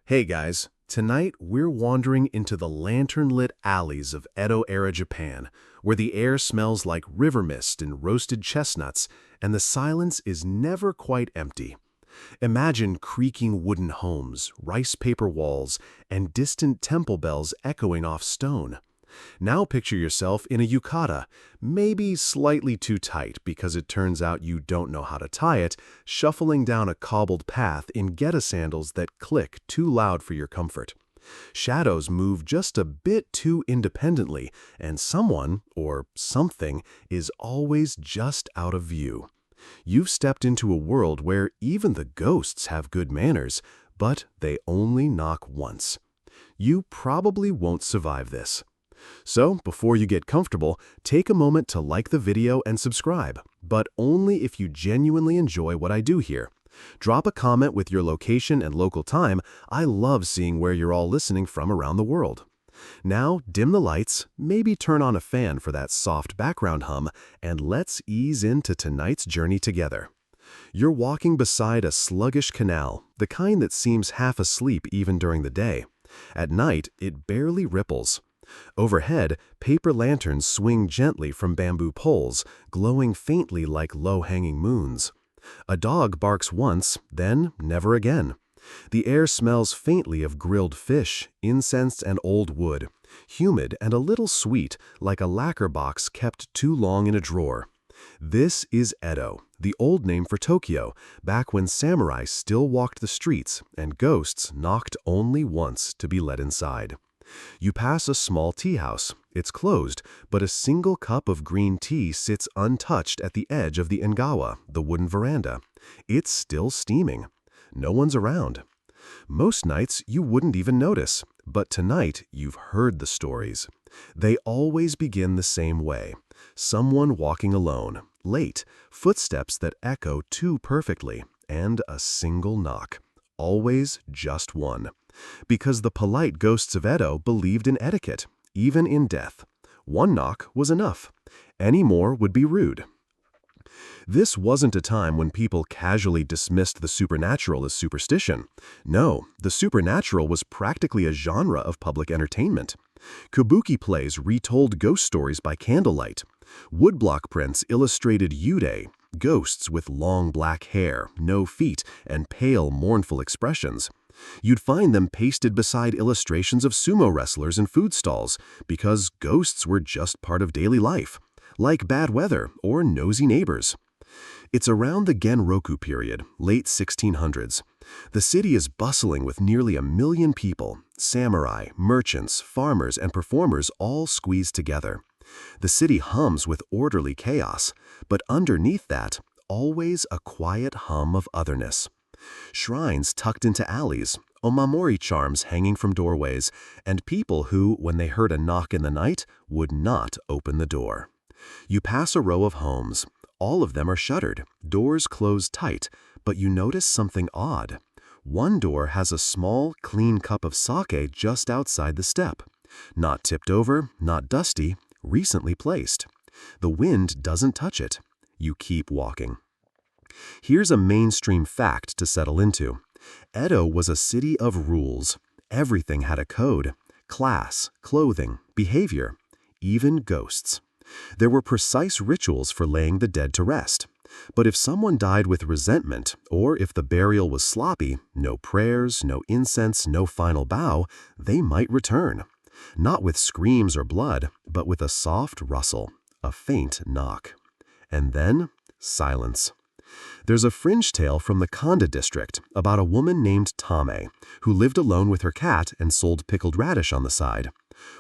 Hey guys, tonight we're wandering into the lantern-lit alleys of Edo-Era Japan, where the air smells like river mist and roasted chestnuts, and the silence is never quite empty. Imagine creaking wooden homes, rice paper walls, and distant temple bells echoing off stone. Now picture yourself in a yukata, maybe slightly too tight because it turns out you don't know how to tie it, shuffling down a cobbled path in geta sandals that click too loud for your comfort. Shadows move just a bit too independently, and someone, or something, is always just out of view. You've stepped into a world where even the ghosts have good manners, but they only knock once. You probably won't survive this. So, before you get comfortable, take a moment to like the video and subscribe, but only if you genuinely enjoy what I do here. Drop a comment with your location and local time. I love seeing where you're all listening from around the world. Now, dim the lights, maybe turn on a fan for that soft background hum, and let's ease into tonight's journey together. You're walking beside a sluggish canal, the kind that seems half asleep even during the day. At night, it barely ripples. Overhead, paper lanterns swing gently from bamboo poles, glowing faintly like low-hanging moons. A dog barks once, then never again. The air smells faintly of grilled fish, incense and old wood, humid and a little sweet, like a lacquer box kept too long in a drawer. This is Edo, the old name for Tokyo, back when samurai still walked the streets and ghosts knocked only once to be let inside. You pass a small tea house. It's closed, but a single cup of green tea sits untouched at the edge of the engawa, the wooden veranda. It's still steaming. No one's around. Most nights you wouldn't even notice, but tonight you've heard the stories. They always begin the same way. Someone walking alone, late, footsteps that echo too perfectly, and a single knock. Always just one. Because the polite ghosts of Edo believed in etiquette, even in death. One knock was enough. Any more would be rude. This wasn't a time when people casually dismissed the supernatural as superstition. No, the supernatural was practically a genre of public entertainment. Kabuki plays retold ghost stories by candlelight. Woodblock prints illustrated yude, ghosts with long black hair, no feet, and pale, mournful expressions. You'd find them pasted beside illustrations of sumo wrestlers in food stalls because ghosts were just part of daily life, like bad weather or nosy neighbors. It's around the Genroku period, late 1600s. The city is bustling with nearly 1 million people, samurai, merchants, farmers, and performers all squeezed together. The city hums with orderly chaos, but underneath that, always a quiet hum of otherness. Shrines tucked into alleys, omamori charms hanging from doorways, and people who, when they heard a knock in the night, would not open the door. You pass a row of homes. All of them are shuttered, doors closed tight, but you notice something odd. One door has a small, clean cup of sake just outside the step. Not tipped over, not dusty, recently placed. The wind doesn't touch it. You keep walking. Here's a mainstream fact to settle into. Edo was a city of rules. Everything had a code. Class, clothing, behavior, even ghosts. There were precise rituals for laying the dead to rest. But if someone died with resentment, or if the burial was sloppy, no prayers, no incense, no final bow, they might return. Not with screams or blood, but with a soft rustle, a faint knock. And then, silence. There's a fringe tale from the Kanda district about a woman named Tame, who lived alone with her cat and sold pickled radish on the side.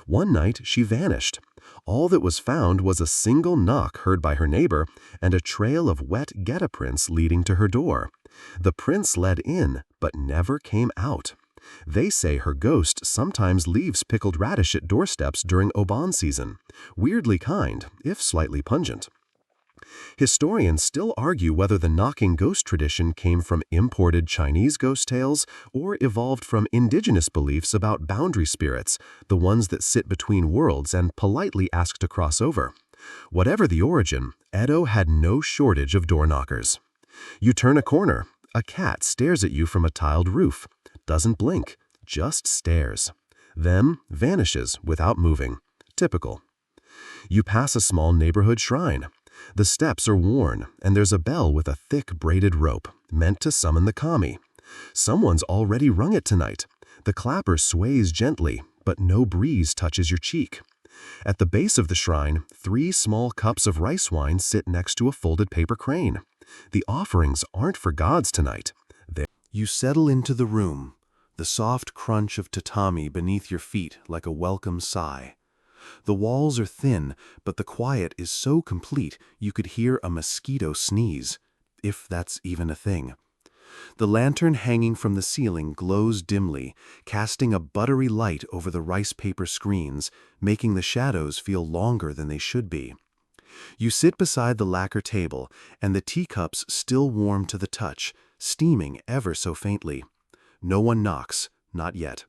One night, she vanished. All that was found was a single knock heard by her neighbor and a trail of wet geta prints leading to her door. The prints led in, but never came out. They say her ghost sometimes leaves pickled radish at doorsteps during Oban season. Weirdly kind, if slightly pungent. Historians still argue whether the knocking ghost tradition came from imported Chinese ghost tales or evolved from indigenous beliefs about boundary spirits, the ones that sit between worlds and politely ask to cross over. Whatever the origin, Edo had no shortage of door knockers. You turn a corner. A cat stares at you from a tiled roof. Doesn't blink. just stares. Then vanishes without moving. Typical. You pass a small neighborhood shrine. The steps are worn, and there's a bell with a thick braided rope, meant to summon the kami. Someone's already rung it tonight. The clapper sways gently, but no breeze touches your cheek. At the base of the shrine, 3 small cups of rice wine sit next to a folded paper crane. The offerings aren't for gods tonight. You settle into the room, the soft crunch of tatami beneath your feet like a welcome sigh. The walls are thin, but the quiet is so complete you could hear a mosquito sneeze, if that's even a thing. The lantern hanging from the ceiling glows dimly, casting a buttery light over the rice paper screens, making the shadows feel longer than they should be. You sit beside the lacquer table, and the teacups still warm to the touch, steaming ever so faintly. No one knocks, not yet.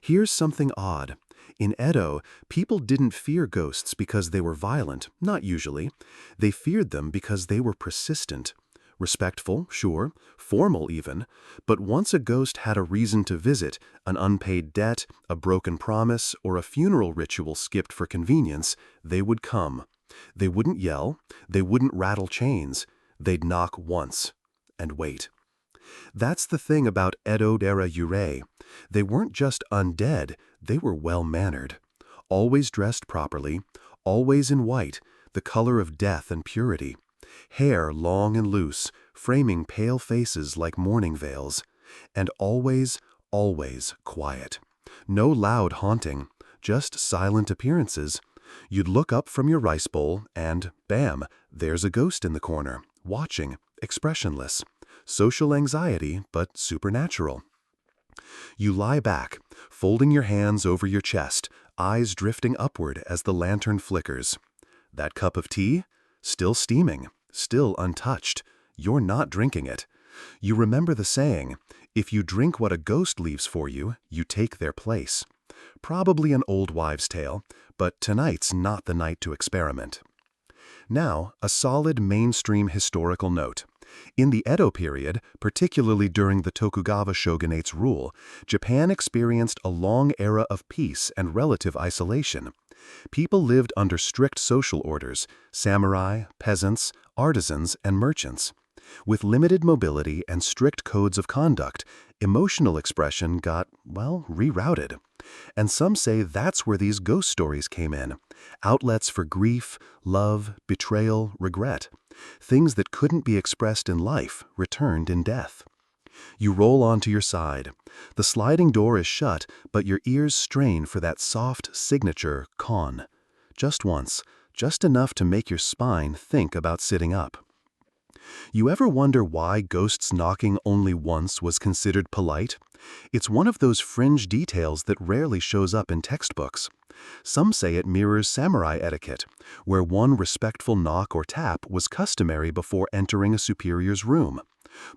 Here's something odd. In Edo, people didn't fear ghosts because they were violent, not usually. They feared them because they were persistent. Respectful, sure, formal even, but once a ghost had a reason to visit, an unpaid debt, a broken promise, or a funeral ritual skipped for convenience, they would come. They wouldn't yell, they wouldn't rattle chains, they'd knock once and wait. That's the thing about Edo-Era yurei. They weren't just undead, they were well-mannered. Always dressed properly, always in white, the color of death and purity. Hair long and loose, framing pale faces like mourning veils. And always, always quiet. No loud haunting, just silent appearances. You'd look up from your rice bowl and, bam, there's a ghost in the corner, watching, expressionless. Social anxiety, but supernatural. You lie back, folding your hands over your chest, eyes drifting upward as the lantern flickers. That cup of tea? Still steaming, still untouched. You're not drinking it. You remember the saying, if you drink what a ghost leaves for you, you take their place. Probably an old wives' tale, but tonight's not the night to experiment. Now, a solid mainstream historical note. In the Edo period, particularly during the Tokugawa shogunate's rule, Japan experienced a long era of peace and relative isolation. People lived under strict social orders: samurai, peasants, artisans, and merchants. With limited mobility and strict codes of conduct, emotional expression got, well, rerouted. And some say that's where these ghost stories came in. Outlets for grief, love, betrayal, regret. Things that couldn't be expressed in life returned in death. You roll onto your side. The sliding door is shut, but your ears strain for that soft signature kon. Just once, just enough to make your spine think about sitting up. You ever wonder why ghosts knocking only once was considered polite? It's one of those fringe details that rarely shows up in textbooks. Some say it mirrors samurai etiquette, where one respectful knock or tap was customary before entering a superior's room.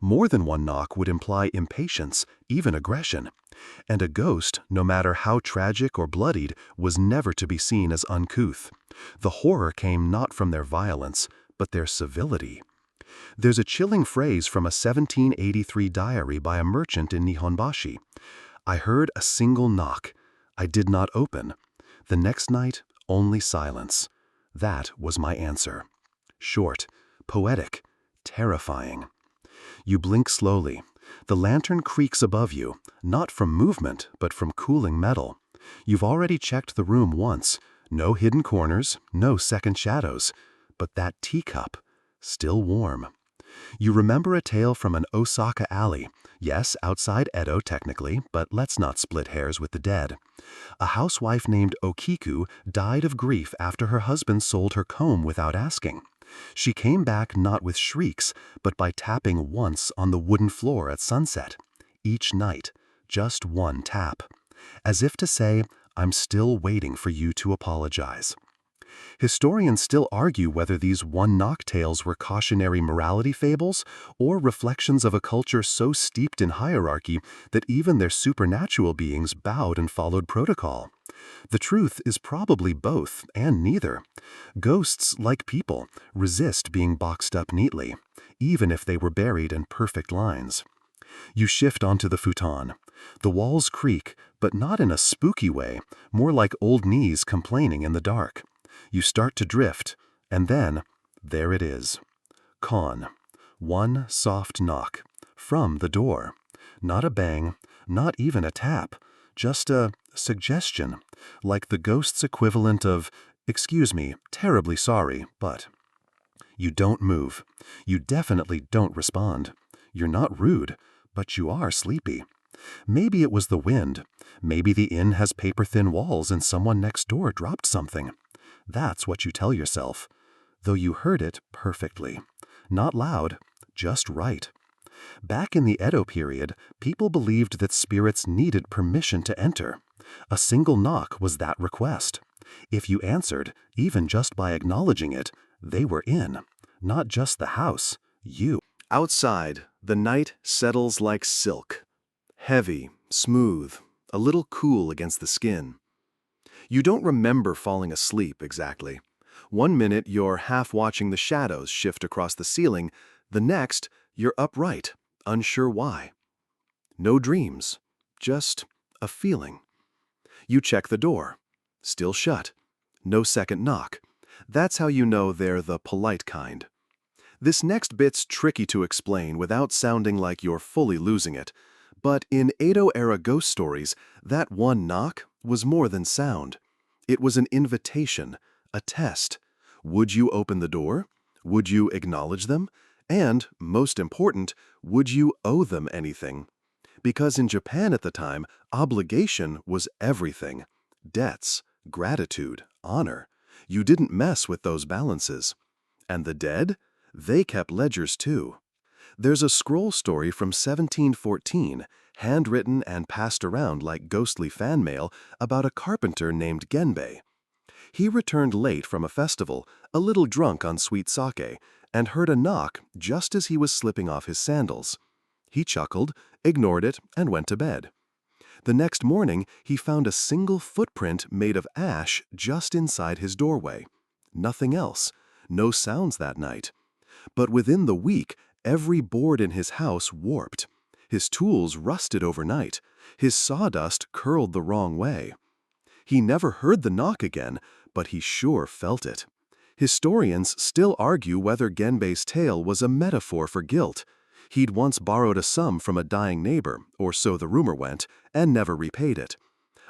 More than one knock would imply impatience, even aggression. And a ghost, no matter how tragic or bloodied, was never to be seen as uncouth. The horror came not from their violence, but their civility. There's a chilling phrase from a 1783 diary by a merchant in Nihonbashi. I heard a single knock. I did not open. The next night, only silence. That was my answer. Short, poetic, terrifying. You blink slowly. The lantern creaks above you, not from movement, but from cooling metal. You've already checked the room once. No hidden corners, no second shadows. But that teacup, still warm. You remember a tale from an Osaka alley. Yes, outside Edo technically, but let's not split hairs with the dead. A housewife named Okiku died of grief after her husband sold her comb without asking. She came back not with shrieks, but by tapping once on the wooden floor at sunset. Each night, just one tap. As if to say, I'm still waiting for you to apologize. Historians still argue whether these one-knock tales were cautionary morality fables or reflections of a culture so steeped in hierarchy that even their supernatural beings bowed and followed protocol. The truth is probably both and neither. Ghosts, like people, resist being boxed up neatly, even if they were buried in perfect lines. You shift onto the futon. The walls creak, but not in a spooky way, more like old knees complaining in the dark. You start to drift, and then, there it is. Con. One soft knock. From the door. Not a bang, not even a tap, just a suggestion, like the ghost's equivalent of, "Excuse me, terribly sorry, but..." You don't move. You definitely don't respond. You're not rude, but you are sleepy. Maybe it was the wind. Maybe the inn has paper-thin walls and someone next door dropped something. That's what you tell yourself, though you heard it perfectly. Not loud, just right. Back in the Edo period, people believed that spirits needed permission to enter. A single knock was that request. If you answered, even just by acknowledging it, they were in. Not just the house, you. Outside, the night settles like silk. Heavy, smooth, a little cool against the skin. You don't remember falling asleep exactly. One minute you're half watching the shadows shift across the ceiling, the next you're upright, unsure why. No dreams, just a feeling. You check the door. Still shut. No second knock. That's how you know they're the polite kind. This next bit's tricky to explain without sounding like you're fully losing it. But in Edo-Era ghost stories, that one knock was more than sound. It was an invitation, a test. Would you open the door? Would you acknowledge them? And, most important, would you owe them anything? Because in Japan at the time, obligation was everything. Debts, gratitude, honor. You didn't mess with those balances. And the dead? They kept ledgers too. There's a scroll story from 1714, handwritten and passed around like ghostly fan mail, about a carpenter named Genbei. He returned late from a festival, a little drunk on sweet sake, and heard a knock just as he was slipping off his sandals. He chuckled, ignored it, and went to bed. The next morning, he found a single footprint made of ash just inside his doorway. Nothing else. No sounds that night. But within the week, every board in his house warped. His tools rusted overnight. His sawdust curled the wrong way. He never heard the knock again, but he sure felt it. Historians still argue whether Genbei's tale was a metaphor for guilt. He'd once borrowed a sum from a dying neighbor, or so the rumor went, and never repaid it.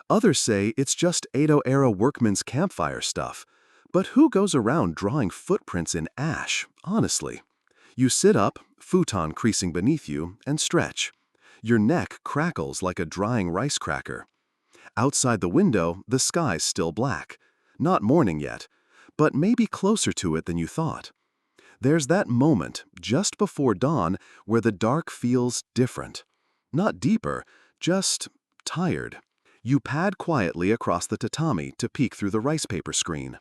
Others say it's just Edo-era workman's campfire stuff. But who goes around drawing footprints in ash, honestly? You sit up, futon creasing beneath you, and stretch. Your neck crackles like a drying rice cracker. Outside the window, the sky's still black. Not morning yet, but maybe closer to it than you thought. There's that moment, just before dawn, where the dark feels different. Not deeper, just tired. You pad quietly across the tatami to peek through the rice paper screen.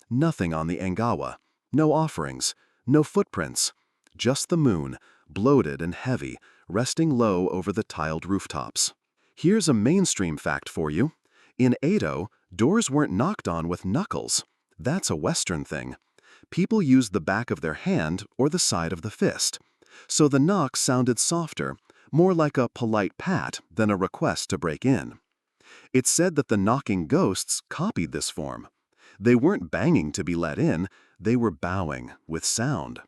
Nothing on the Engawa. No offerings. No footprints. Just the moon, bloated and heavy, resting low over the tiled rooftops. Here's a mainstream fact for you. In Edo, doors weren't knocked on with knuckles. That's a Western thing. People used the back of their hand or the side of the fist. So the knock sounded softer, more like a polite pat than a request to break in. It's said that the knocking ghosts copied this form. They weren't banging to be let in, they were bowing, with sound.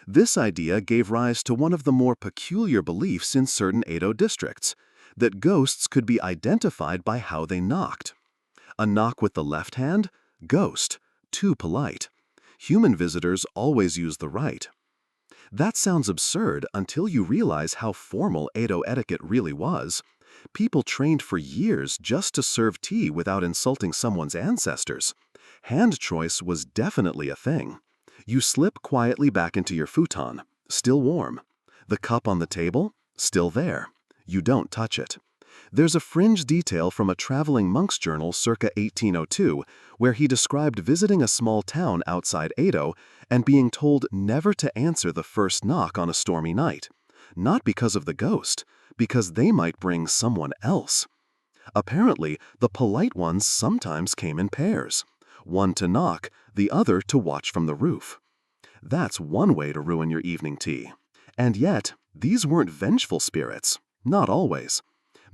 This idea gave rise to one of the more peculiar beliefs in certain Edo districts, that ghosts could be identified by how they knocked. A knock with the left hand? Ghost. Too polite. Human visitors always use the right. That sounds absurd until you realize how formal Edo etiquette really was. People trained for years just to serve tea without insulting someone's ancestors. Hand choice was definitely a thing. You slip quietly back into your futon, still warm. The cup on the table? Still there. You don't touch it. There's a fringe detail from a traveling monk's journal circa 1802 where he described visiting a small town outside Edo and being told never to answer the first knock on a stormy night. Not because of the ghost, because they might bring someone else. Apparently, the polite ones sometimes came in pairs. One to knock, the other to watch from the roof. That's one way to ruin your evening tea. And yet, these weren't vengeful spirits. Not always.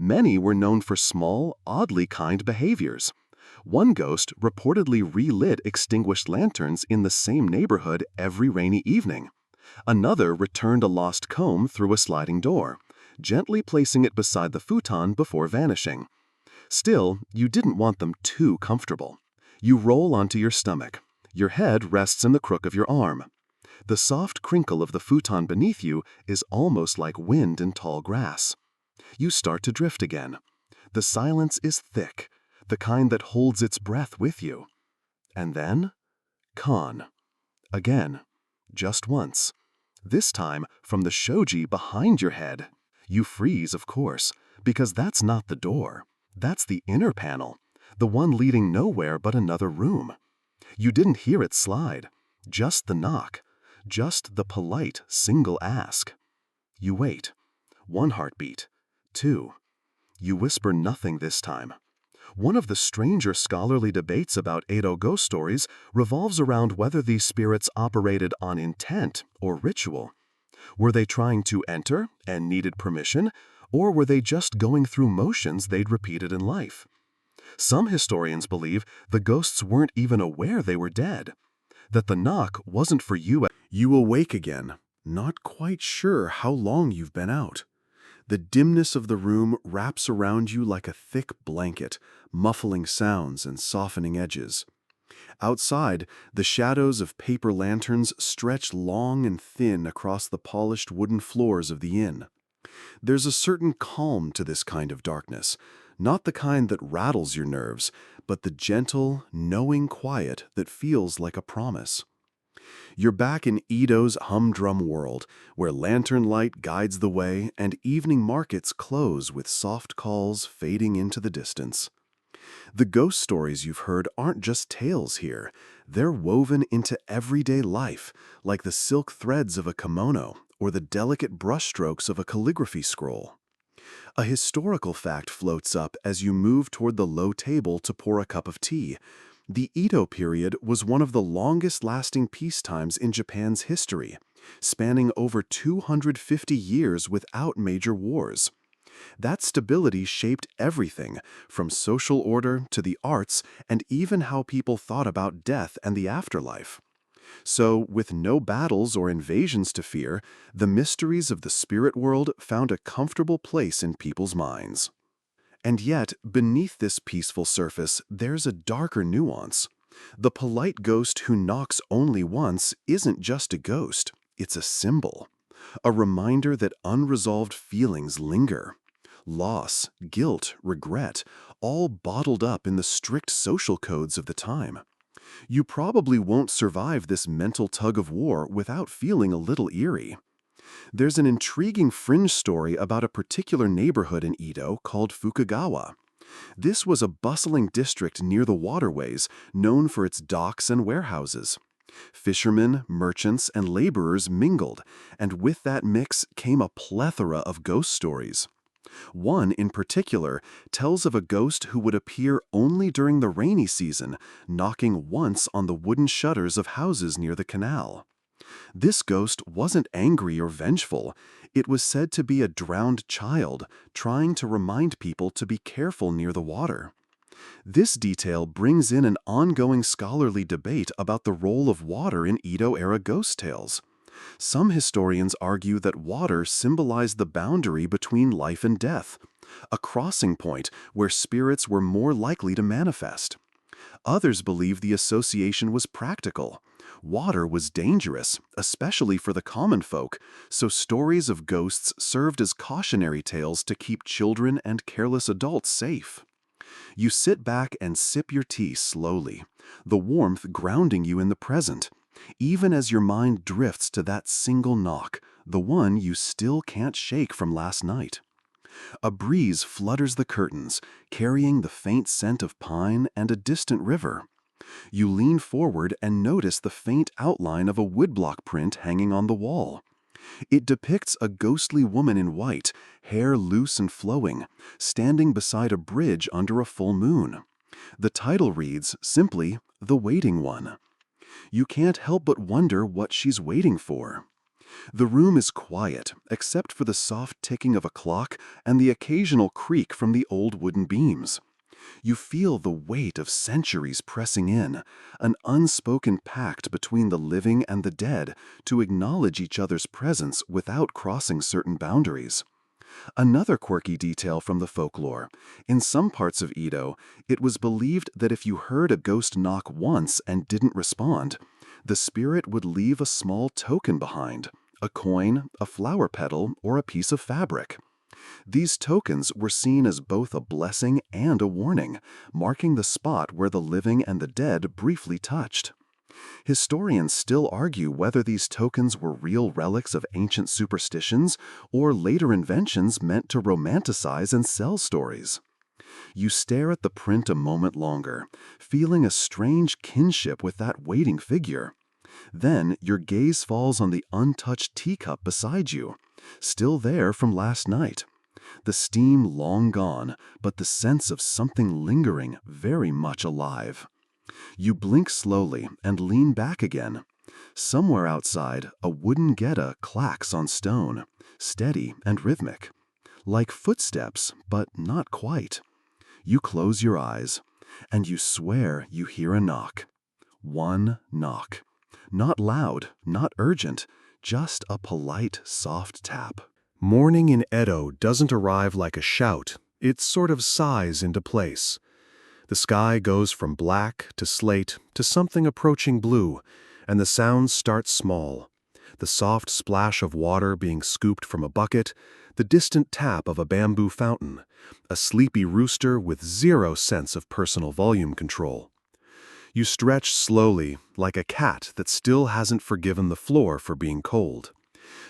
Many were known for small, oddly kind behaviors. One ghost reportedly relit extinguished lanterns in the same neighborhood every rainy evening. Another returned a lost comb through a sliding door, gently placing it beside the futon before vanishing. Still, you didn't want them too comfortable. You roll onto your stomach. Your head rests in the crook of your arm. The soft crinkle of the futon beneath you is almost like wind in tall grass. You start to drift again. The silence is thick, the kind that holds its breath with you. And then, Khan. Again. Just once. This time from the shoji behind your head. You freeze, of course, because that's not the door. That's the inner panel, the one leading nowhere but another room. You didn't hear it slide, just the knock, just the polite single ask. You wait. One heartbeat. Two. You whisper nothing this time. One of the stranger scholarly debates about Edo ghost stories revolves around whether these spirits operated on intent or ritual. Were they trying to enter and needed permission, or were they just going through motions they'd repeated in life? Some historians believe the ghosts weren't even aware they were dead, that the knock wasn't for you. You awake again, not quite sure how long you've been out. The dimness of the room wraps around you like a thick blanket, muffling sounds and softening edges. Outside, the shadows of paper lanterns stretch long and thin across the polished wooden floors of the inn. There's a certain calm to this kind of darkness, not the kind that rattles your nerves, but the gentle, knowing quiet that feels like a promise. You're back in Edo's humdrum world, where lantern light guides the way and evening markets close with soft calls fading into the distance. The ghost stories you've heard aren't just tales here. They're woven into everyday life, like the silk threads of a kimono or the delicate brushstrokes of a calligraphy scroll. A historical fact floats up as you move toward the low table to pour a cup of tea. The Edo period was one of the longest-lasting peacetimes in Japan's history, spanning over 250 years without major wars. That stability shaped everything, from social order to the arts and even how people thought about death and the afterlife. So, with no battles or invasions to fear, the mysteries of the spirit world found a comfortable place in people's minds. And yet, beneath this peaceful surface, there's a darker nuance. The polite ghost who knocks only once isn't just a ghost, it's a symbol. A reminder that unresolved feelings linger. Loss, guilt, regret, all bottled up in the strict social codes of the time. You probably won't survive this mental tug-of-war without feeling a little eerie. There's an intriguing fringe story about a particular neighborhood in Edo called Fukugawa. This was a bustling district near the waterways, known for its docks and warehouses. Fishermen, merchants, and laborers mingled, and with that mix came a plethora of ghost stories. One, in particular, tells of a ghost who would appear only during the rainy season, knocking once on the wooden shutters of houses near the canal. This ghost wasn't angry or vengeful. It was said to be a drowned child, trying to remind people to be careful near the water. This detail brings in an ongoing scholarly debate about the role of water in Edo-era ghost tales. Some historians argue that water symbolized the boundary between life and death, a crossing point where spirits were more likely to manifest. Others believe the association was practical. Water was dangerous, especially for the common folk, so stories of ghosts served as cautionary tales to keep children and careless adults safe. You sit back and sip your tea slowly, the warmth grounding you in the present, even as your mind drifts to that single knock, the one you still can't shake from last night. A breeze flutters the curtains, carrying the faint scent of pine and a distant river. You lean forward and notice the faint outline of a woodblock print hanging on the wall. It depicts a ghostly woman in white, hair loose and flowing, standing beside a bridge under a full moon. The title reads simply, "The Waiting One." You can't help but wonder what she's waiting for. The room is quiet, except for the soft ticking of a clock and the occasional creak from the old wooden beams. You feel the weight of centuries pressing in, an unspoken pact between the living and the dead to acknowledge each other's presence without crossing certain boundaries. Another quirky detail from the folklore: in some parts of Edo, it was believed that if you heard a ghost knock once and didn't respond, the spirit would leave a small token behind: a coin, a flower petal, or a piece of fabric. These tokens were seen as both a blessing and a warning, marking the spot where the living and the dead briefly touched. Historians still argue whether these tokens were real relics of ancient superstitions or later inventions meant to romanticize and sell stories. You stare at the print a moment longer, feeling a strange kinship with that waiting figure. Then your gaze falls on the untouched teacup beside you, still there from last night. The steam long gone, but the sense of something lingering very much alive. You blink slowly and lean back again. Somewhere outside, a wooden geta clacks on stone, steady and rhythmic. Like footsteps, but not quite. You close your eyes, and you swear you hear a knock. One knock. Not loud, not urgent, just a polite, soft tap. Morning in Edo doesn't arrive like a shout, it sort of sighs into place. The sky goes from black to slate to something approaching blue, and the sounds start small. The soft splash of water being scooped from a bucket, the distant tap of a bamboo fountain, a sleepy rooster with zero sense of personal volume control. You stretch slowly, like a cat that still hasn't forgiven the floor for being cold.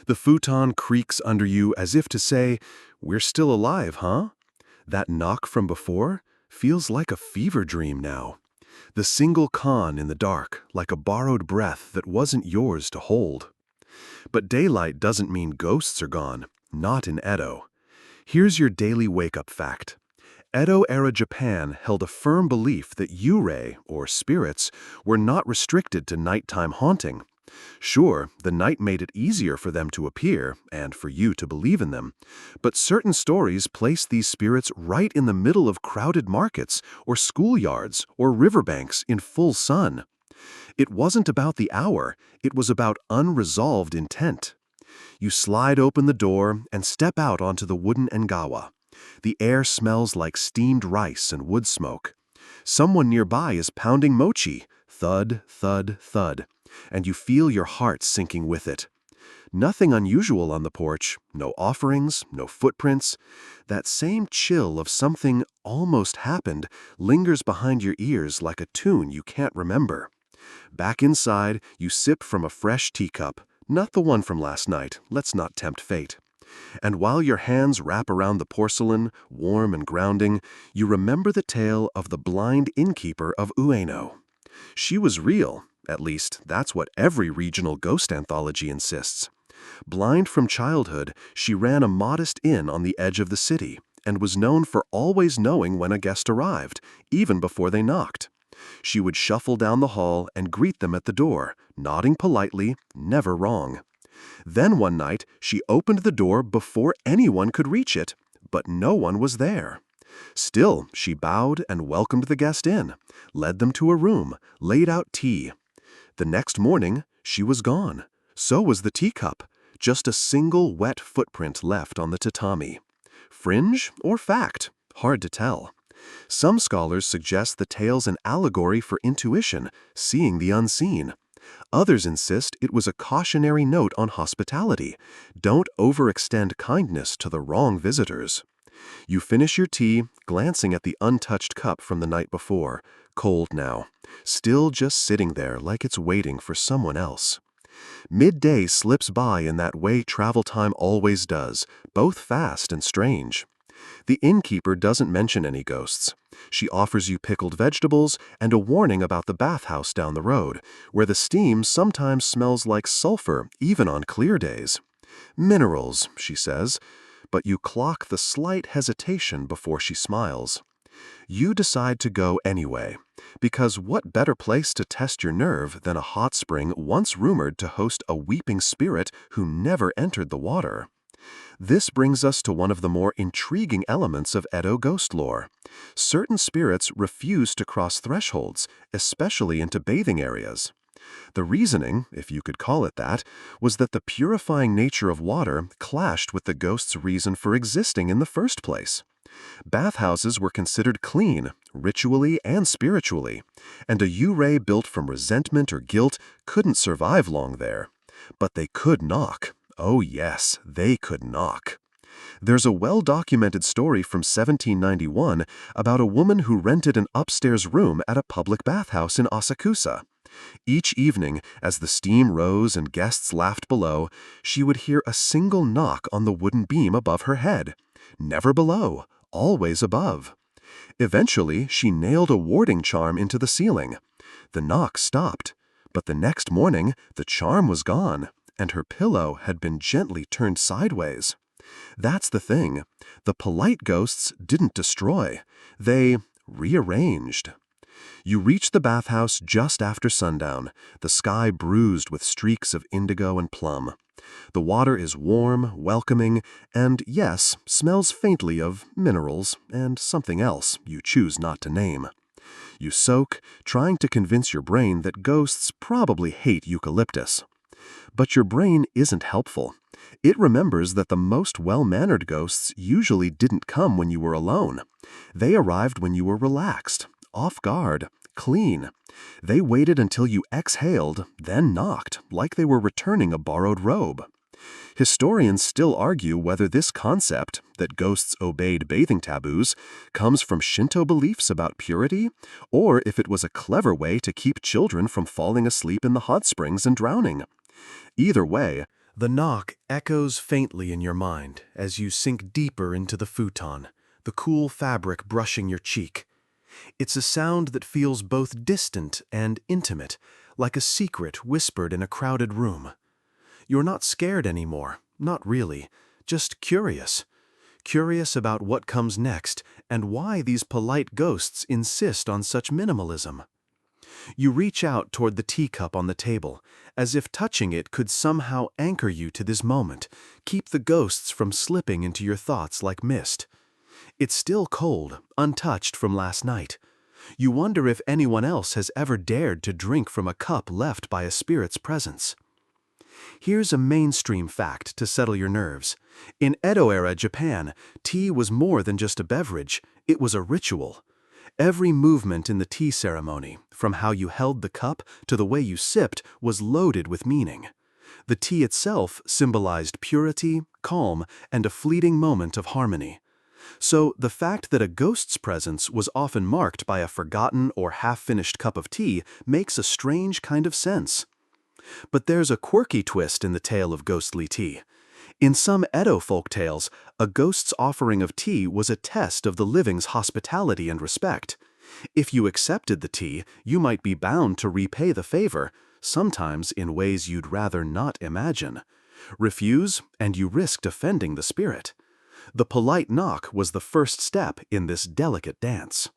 The futon creaks under you as if to say, "We're still alive, huh?" That knock from before feels like a fever dream now. The single con in the dark, like a borrowed breath that wasn't yours to hold. But daylight doesn't mean ghosts are gone, not in Edo. Here's your daily wake-up fact. Edo-Era Japan held a firm belief that yurei, or spirits, were not restricted to nighttime haunting. Sure, the night made it easier for them to appear, and for you to believe in them, but certain stories place these spirits right in the middle of crowded markets, or schoolyards, or riverbanks in full sun. It wasn't about the hour, it was about unresolved intent. You slide open the door and step out onto the wooden engawa. The air smells like steamed rice and wood smoke. Someone nearby is pounding mochi, thud, thud, thud, and you feel your heart sinking with it. Nothing unusual on the porch, no offerings, no footprints. That same chill of something almost happened lingers behind your ears like a tune you can't remember. Back inside, you sip from a fresh teacup, not the one from last night, let's not tempt fate. And while your hands wrap around the porcelain, warm and grounding, you remember the tale of the blind innkeeper of Ueno. She was real, at least that's what every regional ghost anthology insists. Blind from childhood, she ran a modest inn on the edge of the city, and was known for always knowing when a guest arrived, even before they knocked. She would shuffle down the hall and greet them at the door, nodding politely, never wrong. Then one night, she opened the door before anyone could reach it, but no one was there. Still, she bowed and welcomed the guest in, led them to a room, laid out tea. The next morning, she was gone. So was the teacup, just a single wet footprint left on the tatami. Fringe or fact? Hard to tell. Some scholars suggest the tale's an allegory for intuition, seeing the unseen. Others insist it was a cautionary note on hospitality. Don't overextend kindness to the wrong visitors. You finish your tea, glancing at the untouched cup from the night before, cold now, still just sitting there like it's waiting for someone else. Midday slips by in that way travel time always does, both fast and strange. The innkeeper doesn't mention any ghosts. She offers you pickled vegetables and a warning about the bathhouse down the road, where the steam sometimes smells like sulfur even on clear days. Minerals, she says, but you clock the slight hesitation before she smiles. You decide to go anyway, because what better place to test your nerve than a hot spring once rumored to host a weeping spirit who never entered the water? This brings us to one of the more intriguing elements of Edo ghost lore. Certain spirits refuse to cross thresholds, especially into bathing areas. The reasoning, if you could call it that, was that the purifying nature of water clashed with the ghost's reason for existing in the first place. Bathhouses were considered clean, ritually and spiritually, and a U-ray built from resentment or guilt couldn't survive long there. But they could knock. Oh yes, they could knock. There's a well-documented story from 1791 about a woman who rented an upstairs room at a public bathhouse in Asakusa. Each evening, as the steam rose and guests laughed below, she would hear a single knock on the wooden beam above her head. Never below, always above. Eventually, she nailed a warding charm into the ceiling. The knock stopped, but the next morning, the charm was gone, and her pillow had been gently turned sideways. That's the thing. The polite ghosts didn't destroy. They rearranged. You reach the bathhouse just after sundown, the sky bruised with streaks of indigo and plum. The water is warm, welcoming, and yes, smells faintly of minerals and something else you choose not to name. You soak, trying to convince your brain that ghosts probably hate eucalyptus. But your brain isn't helpful. It remembers that the most well-mannered ghosts usually didn't come when you were alone. They arrived when you were relaxed, off guard, clean. They waited until you exhaled, then knocked, like they were returning a borrowed robe. Historians still argue whether this concept, that ghosts obeyed bathing taboos, comes from Shinto beliefs about purity, or if it was a clever way to keep children from falling asleep in the hot springs and drowning. Either way, The knock echoes faintly in your mind as you sink deeper into the futon, the cool fabric brushing your cheek. It's a sound that feels both distant and intimate, like a secret whispered in a crowded room. You're not scared anymore, not really, just curious. Curious about what comes next and why these polite ghosts insist on such minimalism. You reach out toward the teacup on the table, as if touching it could somehow anchor you to this moment, keep the ghosts from slipping into your thoughts like mist. It's still cold, untouched from last night. You wonder if anyone else has ever dared to drink from a cup left by a spirit's presence. Here's a mainstream fact to settle your nerves. In Edo-Era Japan, tea was more than just a beverage, it was a ritual. Every movement in the tea ceremony, from how you held the cup to the way you sipped, was loaded with meaning. The tea itself symbolized purity, calm, and a fleeting moment of harmony. So the fact that a ghost's presence was often marked by a forgotten or half-finished cup of tea makes a strange kind of sense. But there's a quirky twist in the tale of ghostly tea. In some Edo folktales, a ghost's offering of tea was a test of the living's hospitality and respect. If you accepted the tea, you might be bound to repay the favor, sometimes in ways you'd rather not imagine. Refuse, and you risked offending the spirit. The polite knock was the first step in this delicate dance.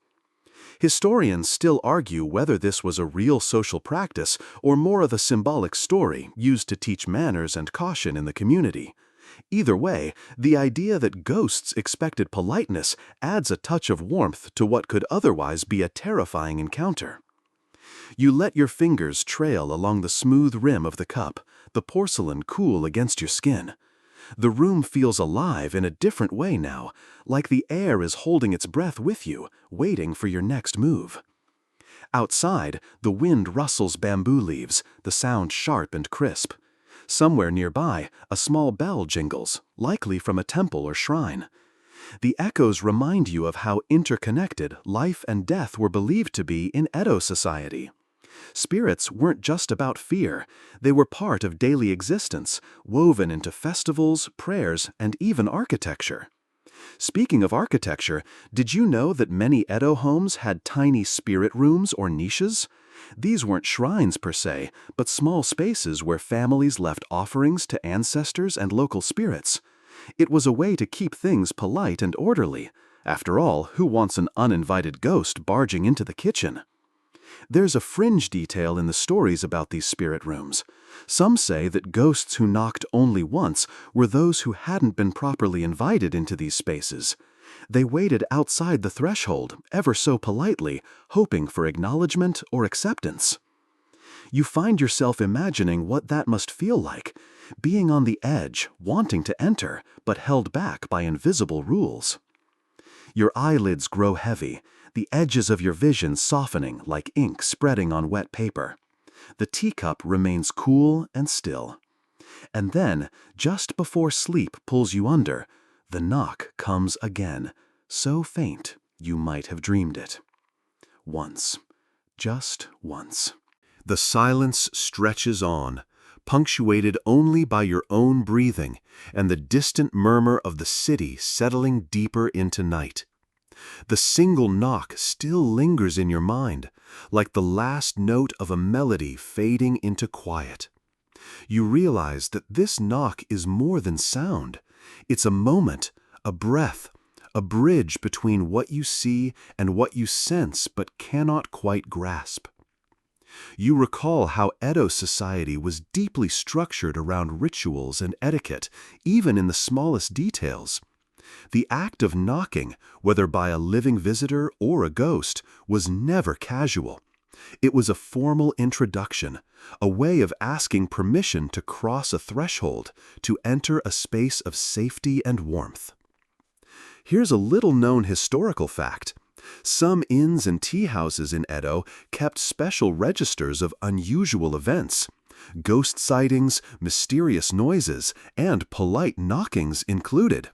Historians still argue whether this was a real social practice or more of a symbolic story used to teach manners and caution in the community. Either way, the idea that ghosts expected politeness adds a touch of warmth to what could otherwise be a terrifying encounter. You let your fingers trail along the smooth rim of the cup, the porcelain cool against your skin. The room feels alive in a different way now, like the air is holding its breath with you, waiting for your next move. Outside, the wind rustles bamboo leaves, the sound sharp and crisp. Somewhere nearby, a small bell jingles, likely from a temple or shrine. The echoes remind you of how interconnected life and death were believed to be in Edo society. Spirits weren't just about fear, they were part of daily existence, woven into festivals, prayers, and even architecture. Speaking of architecture, did you know that many Edo homes had tiny spirit rooms or niches? These weren't shrines per se, but small spaces where families left offerings to ancestors and local spirits. It was a way to keep things polite and orderly, After all, who wants an uninvited ghost barging into the kitchen? There's a fringe detail in the stories about these spirit rooms. Some say that ghosts who knocked only once were those who hadn't been properly invited into these spaces. They waited outside the threshold, ever so politely, hoping for acknowledgement or acceptance. You find yourself imagining what that must feel like, being on the edge, wanting to enter, but held back by invisible rules. Your eyelids grow heavy, the edges of your vision softening like ink spreading on wet paper. The teacup remains cool and still. And then, just before sleep pulls you under, the knock comes again, so faint you might have dreamed it. Once. Just once. The silence stretches on, punctuated only by your own breathing and the distant murmur of the city settling deeper into night. The single knock still lingers in your mind, like the last note of a melody fading into quiet. You realize that this knock is more than sound. It's a moment, a breath, a bridge between what you see and what you sense but cannot quite grasp. You recall how Edo society was deeply structured around rituals and etiquette, even in the smallest details. The act of knocking, whether by a living visitor or a ghost, was never casual. It was a formal introduction, a way of asking permission to cross a threshold, to enter a space of safety and warmth. Here's a little-known historical fact. Some inns and tea houses in Edo kept special registers of unusual events. Ghost sightings, mysterious noises, and polite knockings included.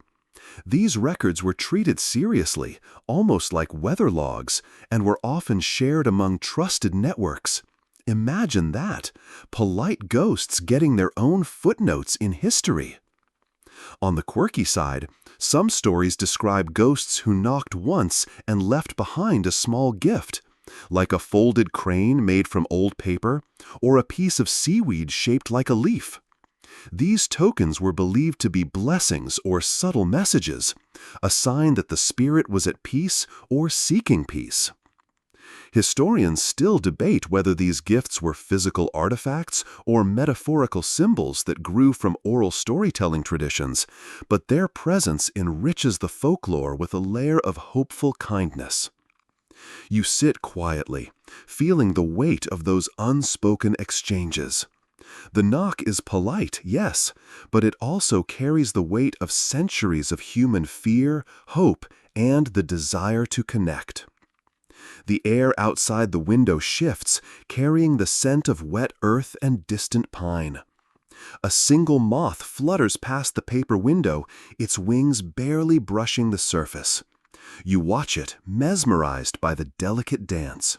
These records were treated seriously, almost like weather logs, and were often shared among trusted networks. Imagine that, polite ghosts getting their own footnotes in history. On the quirky side, some stories describe ghosts who knocked once and left behind a small gift, like a folded crane made from old paper, or a piece of seaweed shaped like a leaf. These tokens were believed to be blessings or subtle messages, a sign that the spirit was at peace or seeking peace. Historians still debate whether these gifts were physical artifacts or metaphorical symbols that grew from oral storytelling traditions, but their presence enriches the folklore with a layer of hopeful kindness. You sit quietly, feeling the weight of those unspoken exchanges. The knock is polite, yes, but it also carries the weight of centuries of human fear, hope, and the desire to connect. The air outside the window shifts, carrying the scent of wet earth and distant pine. A single moth flutters past the paper window, its wings barely brushing the surface. You watch it, mesmerized by the delicate dance.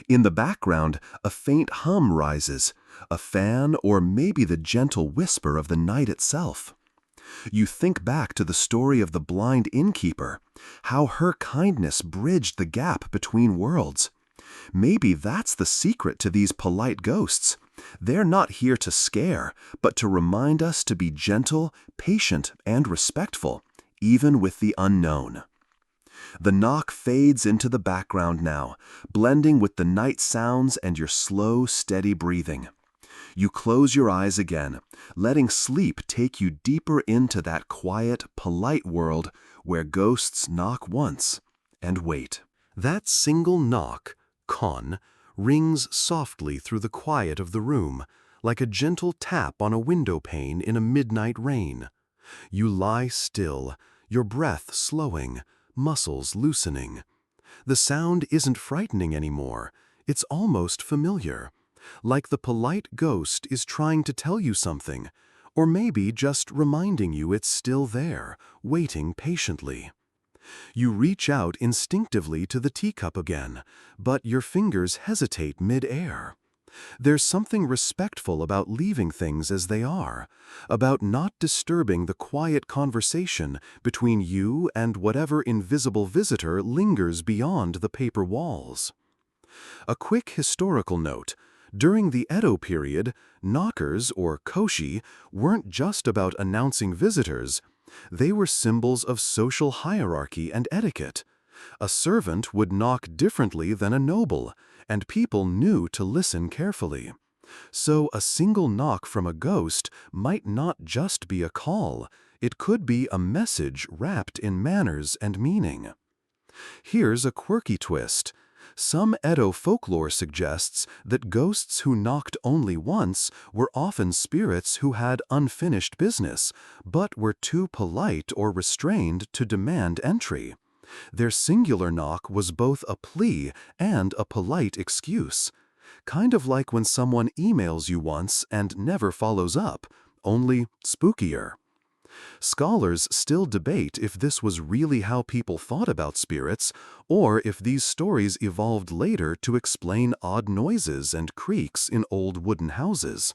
In the background, a faint hum rises, a fan or maybe the gentle whisper of the night itself. You think back to the story of the blind innkeeper, how her kindness bridged the gap between worlds. Maybe that's the secret to these polite ghosts. They're not here to scare, but to remind us to be gentle, patient, and respectful, even with the unknown. The knock fades into the background now, blending with the night sounds and your slow, steady breathing. You close your eyes again, letting sleep take you deeper into that quiet, polite world where ghosts knock once and wait. That single knock, kon, rings softly through the quiet of the room, like a gentle tap on a window pane in a midnight rain. You lie still, your breath slowing, muscles loosening. The sound isn't frightening anymore, it's almost familiar. Like the polite ghost is trying to tell you something, or maybe just reminding you it's still there, waiting patiently. You reach out instinctively to the teacup again, but your fingers hesitate mid-air. There's something respectful about leaving things as they are, about not disturbing the quiet conversation between you and whatever invisible visitor lingers beyond the paper walls. A quick historical note. During the Edo period, knockers, or koshi, weren't just about announcing visitors. They were symbols of social hierarchy and etiquette. A servant would knock differently than a noble, and people knew to listen carefully. So a single knock from a ghost might not just be a call, it could be a message wrapped in manners and meaning. Here's a quirky twist. Some Edo folklore suggests that ghosts who knocked only once were often spirits who had unfinished business, but were too polite or restrained to demand entry. Their singular knock was both a plea and a polite excuse. Kind of like when someone emails you once and never follows up, only spookier. Scholars still debate if this was really how people thought about spirits, or if these stories evolved later to explain odd noises and creaks in old wooden houses.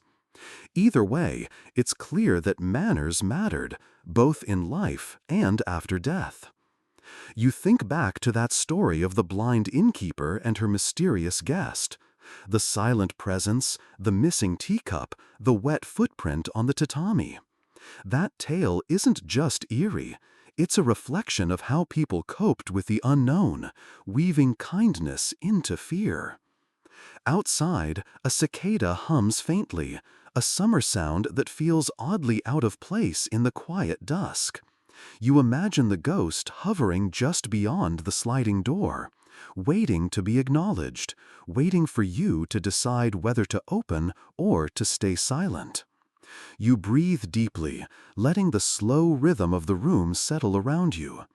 Either way, it's clear that manners mattered, both in life and after death. You think back to that story of the blind innkeeper and her mysterious guest. The silent presence, the missing teacup, the wet footprint on the tatami. That tale isn't just eerie, it's a reflection of how people coped with the unknown, weaving kindness into fear. Outside, a cicada hums faintly, a summer sound that feels oddly out of place in the quiet dusk. You imagine the ghost hovering just beyond the sliding door, waiting to be acknowledged, waiting for you to decide whether to open or to stay silent. You breathe deeply, letting the slow rhythm of the room settle around you.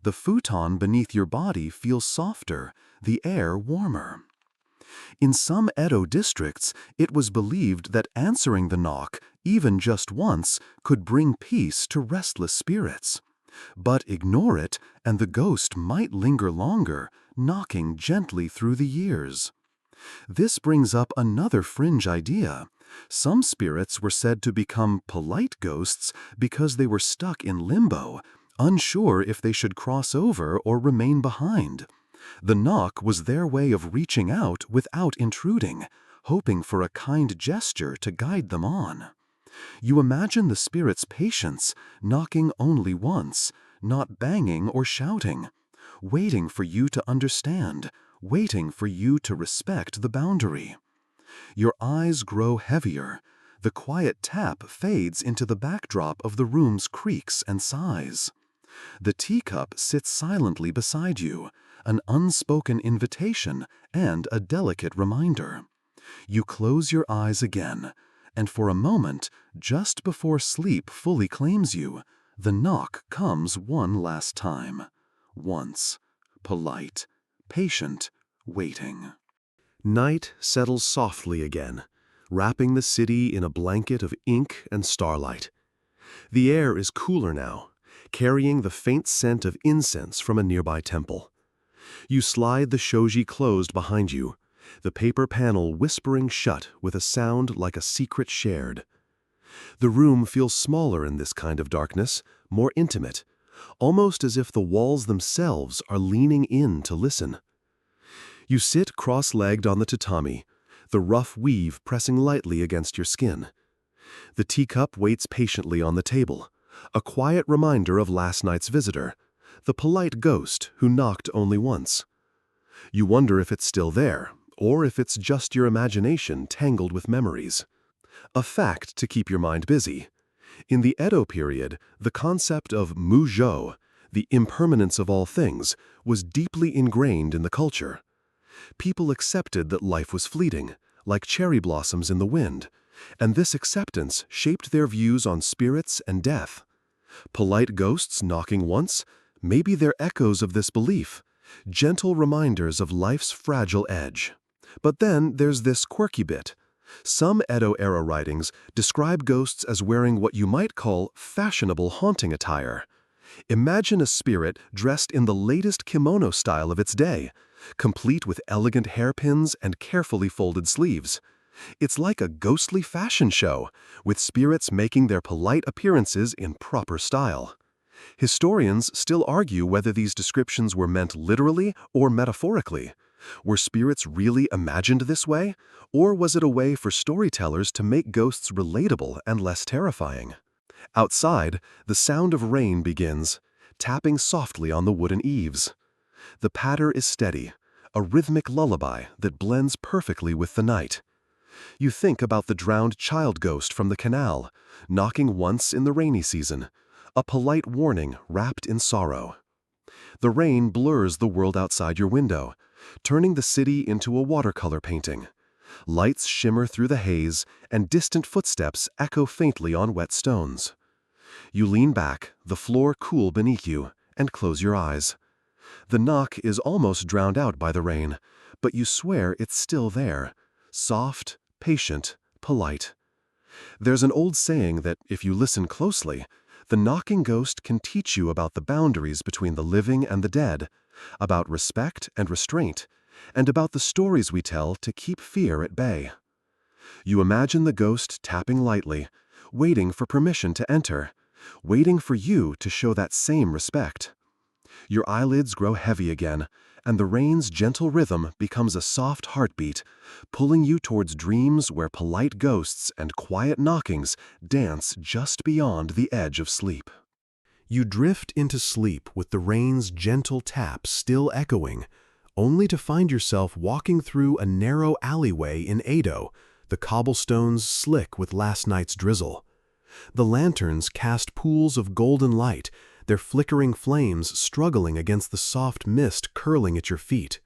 The futon beneath your body feels softer, the air warmer. In some Edo districts, it was believed that answering the knock, even just once, could bring peace to restless spirits. But ignore it, and the ghost might linger longer, knocking gently through the years. This brings up another fringe idea. Some spirits were said to become polite ghosts because they were stuck in limbo, unsure if they should cross over or remain behind. The knock was their way of reaching out without intruding, hoping for a kind gesture to guide them on. You imagine the spirit's patience, knocking only once, not banging or shouting, waiting for you to understand, waiting for you to respect the boundary. Your eyes grow heavier. The quiet tap fades into the backdrop of the room's creaks and sighs. The teacup sits silently beside you, an unspoken invitation and a delicate reminder. You close your eyes again, and for a moment, just before sleep fully claims you, the knock comes one last time. Once. Polite, patient, waiting. Night settles softly again, wrapping the city in a blanket of ink and starlight. The air is cooler now, carrying the faint scent of incense from a nearby temple. You slide the shoji closed behind you, the paper panel whispering shut with a sound like a secret shared. The room feels smaller in this kind of darkness, more intimate, almost as if the walls themselves are leaning in to listen. You sit cross-legged on the tatami, the rough weave pressing lightly against your skin. The teacup waits patiently on the table, a quiet reminder of last night's visitor, the polite ghost who knocked only once. You wonder if it's still there, or if it's just your imagination tangled with memories. A fact to keep your mind busy. In the Edo period, the concept of mujo, the impermanence of all things, was deeply ingrained in the culture. People accepted that life was fleeting, like cherry blossoms in the wind, and this acceptance shaped their views on spirits and death. Polite ghosts knocking once, maybe they're echoes of this belief, gentle reminders of life's fragile edge. But then there's this quirky bit. Some Edo-era writings describe ghosts as wearing what you might call fashionable haunting attire. Imagine a spirit dressed in the latest kimono style of its day, complete with elegant hairpins and carefully folded sleeves. It's like a ghostly fashion show, with spirits making their polite appearances in proper style. Historians still argue whether these descriptions were meant literally or metaphorically. Were spirits really imagined this way, or was it a way for storytellers to make ghosts relatable and less terrifying? Outside, the sound of rain begins, tapping softly on the wooden eaves. The patter is steady, a rhythmic lullaby that blends perfectly with the night. You think about the drowned child ghost from the canal, knocking once in the rainy season, a polite warning wrapped in sorrow. The rain blurs the world outside your window, turning the city into a watercolor painting. Lights shimmer through the haze, and distant footsteps echo faintly on wet stones. You lean back, the floor cool beneath you, and close your eyes. The knock is almost drowned out by the rain, but you swear it's still there, soft, patient, polite. There's an old saying that if you listen closely, the knocking ghost can teach you about the boundaries between the living and the dead, about respect and restraint, and about the stories we tell to keep fear at bay. You imagine the ghost tapping lightly, waiting for permission to enter, waiting for you to show that same respect. Your eyelids grow heavy again, and the rain's gentle rhythm becomes a soft heartbeat, pulling you towards dreams where polite ghosts and quiet knockings dance just beyond the edge of sleep. You drift into sleep with the rain's gentle tap still echoing, only to find yourself walking through a narrow alleyway in Edo, the cobblestones slick with last night's drizzle. The lanterns cast pools of golden light, their flickering flames struggling against the soft mist curling at your feet.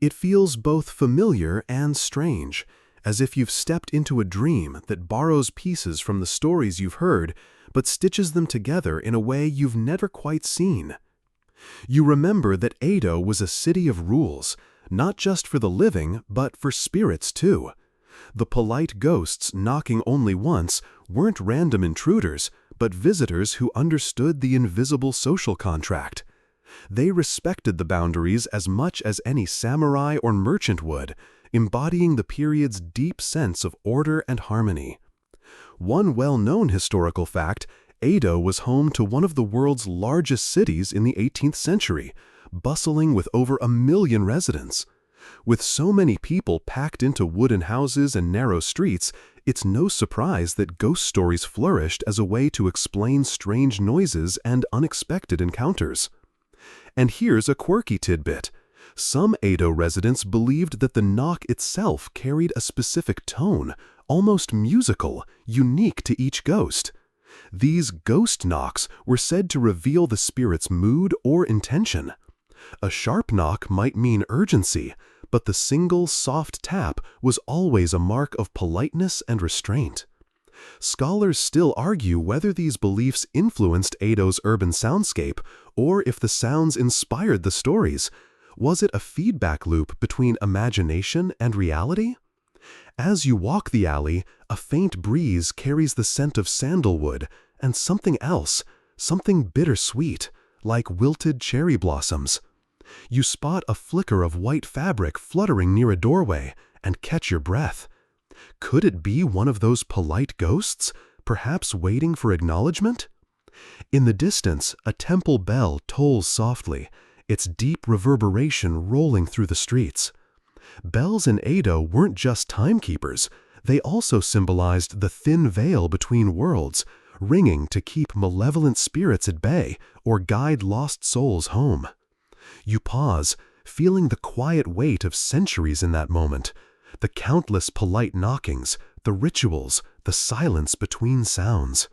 It feels both familiar and strange, as if you've stepped into a dream that borrows pieces from the stories you've heard, but stitches them together in a way you've never quite seen. You remember that Edo was a city of rules, not just for the living, but for spirits too. The polite ghosts knocking only once weren't random intruders, but visitors who understood the invisible social contract. They respected the boundaries as much as any samurai or merchant would, embodying the period's deep sense of order and harmony. One well-known historical fact, Edo was home to one of the world's largest cities in the 18th century, bustling with over 1 million residents. With so many people packed into wooden houses and narrow streets, it's no surprise that ghost stories flourished as a way to explain strange noises and unexpected encounters. And here's a quirky tidbit. Some Edo residents believed that the knock itself carried a specific tone, almost musical, unique to each ghost. These ghost knocks were said to reveal the spirit's mood or intention. A sharp knock might mean urgency, but the single soft tap was always a mark of politeness and restraint. Scholars still argue whether these beliefs influenced Edo's urban soundscape or if the sounds inspired the stories. Was it a feedback loop between imagination and reality? As you walk the alley, a faint breeze carries the scent of sandalwood and something else, something bittersweet, like wilted cherry blossoms. You spot a flicker of white fabric fluttering near a doorway and catch your breath. Could it be one of those polite ghosts, perhaps waiting for acknowledgement? In the distance, a temple bell tolls softly, its deep reverberation rolling through the streets. Bells in Edo weren't just timekeepers, they also symbolized the thin veil between worlds, ringing to keep malevolent spirits at bay or guide lost souls home. You pause, feeling the quiet weight of centuries in that moment, the countless polite knockings, the rituals, the silence between sounds.